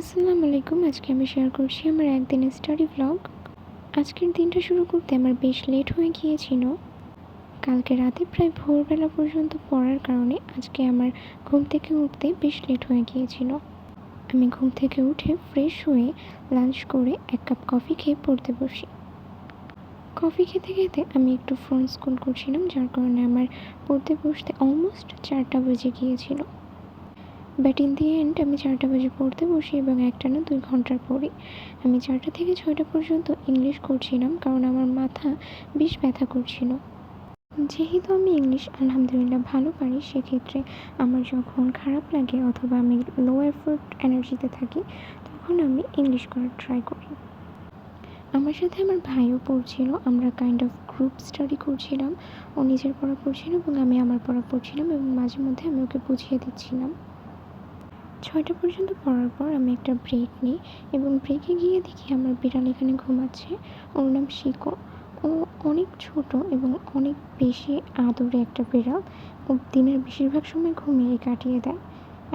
আসসালামু আলাইকুম। আজকে আমি শেয়ার করছি আমার একদিনের স্টাডি ভ্লগ। আজকের দিনটা শুরু করতে আমার বেশ লেট হয়ে গিয়েছিল। কালকে রাতে প্রায় ভোরবেলা পর্যন্ত পড়ার কারণে আজকে আমার ঘুম থেকে উঠতে বেশ লেট হয়ে গিয়েছিল। আমি ঘুম থেকে উঠে ফ্রেশ হয়ে লাঞ্চ করে 1 কাপ কফি খেয়ে পড়তে বসি। কফি খেতে খেতে আমি একটু ফোন স্ক্রল করছিলাম, যার কারণে আমার পড়তে বসতে অলমোস্ট 4টা বেজে গিয়েছিল। বাট ইন দি এন্ড আমি 4টা বাজে পড়তে বসি এবং একটানা 2 ঘন্টার পড়ি। আমি 4টা থেকে 6টা পর্যন্ত ইংলিশ করছিলাম, কারণ আমার মাথা বেশ ব্যথা করছিল। যেহেতু আমি ইংলিশ আলহামদুলিল্লাহ ভালো পারি, সেক্ষেত্রে আমার যখন খারাপ লাগে অথবা আমি লো এফোর্ট এনার্জিতে থাকি, তখন আমি ইংলিশ করার ট্রাই করি। আমার সাথে আমার ভাইও পড়ছিল। আমরা কাইন্ড অফ গ্রুপ স্টাডি করছিলাম। ও নিজের পড়া পড়ছিল এবং আমি আমার পড়া পড়ছিলাম এবং মাঝে মধ্যে আমি ওকে বুঝিয়ে দিচ্ছিলাম। 6টা পর্যন্ত পড়ার পর আমি একটা ব্রেক নিই এবং ব্রেকে গিয়ে দেখি আমার বিড়াল এখানে ঘুমাচ্ছে। ওর নাম শিকো। ও অনেক ছোট এবং অনেক বেশি আদুরে একটা বিড়াল। ও দিনের বেশিরভাগ সময় ঘুমিয়েই কাটিয়ে দেয়।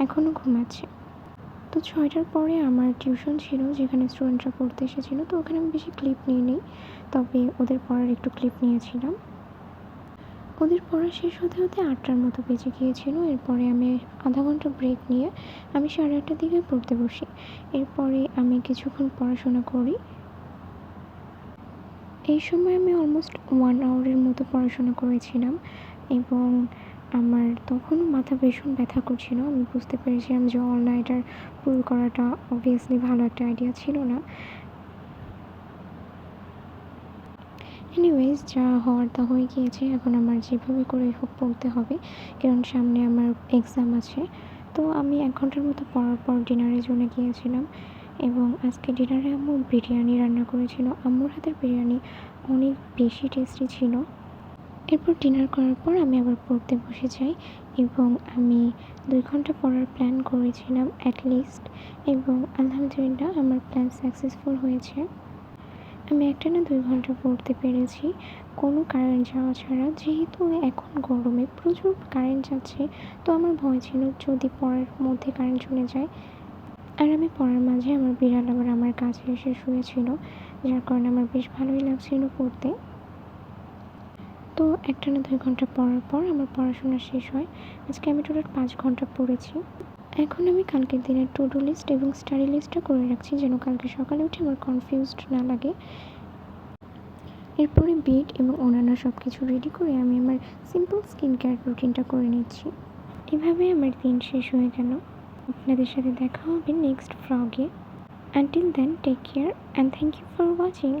এখনও ঘুমাচ্ছে। তো 6টার পরে আমার টিউশন ছিল, যেখানে স্টুডেন্টরা পড়তে এসেছিল। তো ওখানে আমি বেশি ক্লিপ নিইনি, তবে ওদের পড়ার একটু ক্লিপ নিয়েছিলাম। ওদের পড়া শেষ হতে হতে 8টার মতো বেজে গিয়েছিল। এরপরে আমি আধা ঘন্টা ব্রেক নিয়ে আমি 8:30টার দিকে পড়তে বসি। এরপরে আমি কিছুক্ষণ পড়াশোনা করি। এই সময় আমি অলমোস্ট 1 আওয়ারের মতো পড়াশোনা করেছিলাম এবং আমার তখনও মাথা ভীষণ ব্যথা করছিল। আমি বুঝতে পেরেছিলাম যে অল নাইটার পুল করাটা অবভিয়াসলি ভালো একটা আইডিয়া ছিল না। এনিওয়েজ, যা হওয়ার তা হয়ে গিয়েছে। এখন আমার যেভাবে করে হোক পড়তে হবে, কারণ সামনে আমার এক্সাম আছে। তো আমি 1 ঘন্টার মতো পড়ার পর ডিনারের জন্য গিয়েছিলাম এবং আজকে ডিনারে আম্মু বিরিয়ানি রান্না করেছিল। আম্মুর হাতের বিরিয়ানি অনেক বেশি টেস্টি ছিল। এরপর ডিনার করার পর আমি আবার পড়তে বসে যাই এবং আমি 2 ঘন্টা পড়ার প্ল্যান করেছিলাম অ্যাটলিস্ট, এবং আলহামদুলিল্লাহ আমার প্ল্যান সাকসেসফুল হয়েছে। আমি একটানা 2 ঘন্টা পড়তে পেরেছি কোনো কারেন্ট যাওয়া ছাড়া। যেহেতু এখন গরমে প্রচুর কারেন্ট যাচ্ছে, তো আমার ভয় ছিল যদি পড়ার মধ্যে কারেন্ট চলে যায়। আর আমি পড়ার মাঝে আমার বিড়াল আবার আমার কাছে এসে শুয়েছিল, যার কারণে আমার বেশ ভালোই লাগছিল পড়তে। তো একটানা 2 ঘন্টা পড়ার পর আমার পড়াশোনা শেষ হয়। আজকে আমি টোটাল 5 ঘন্টা পড়েছি। এখন আমি কালকের দিনের টু ডু লিস্ট এবং স্টাডি লিস্টটা করে রাখছি, যেন কালকে সকালে উঠে আমার কনফিউজড না লাগে। এরপরে বেড এবং অন্যান্য সব কিছু রেডি করে আমি আমার সিম্পল স্কিন কেয়ার রুটিনটা করে নিচ্ছি। এভাবে আমার দিন শেষ হয়ে গেল। আপনাদের সাথে দেখা হবে নেক্সট ভ্লগে। Until then, take care and thank you for watching.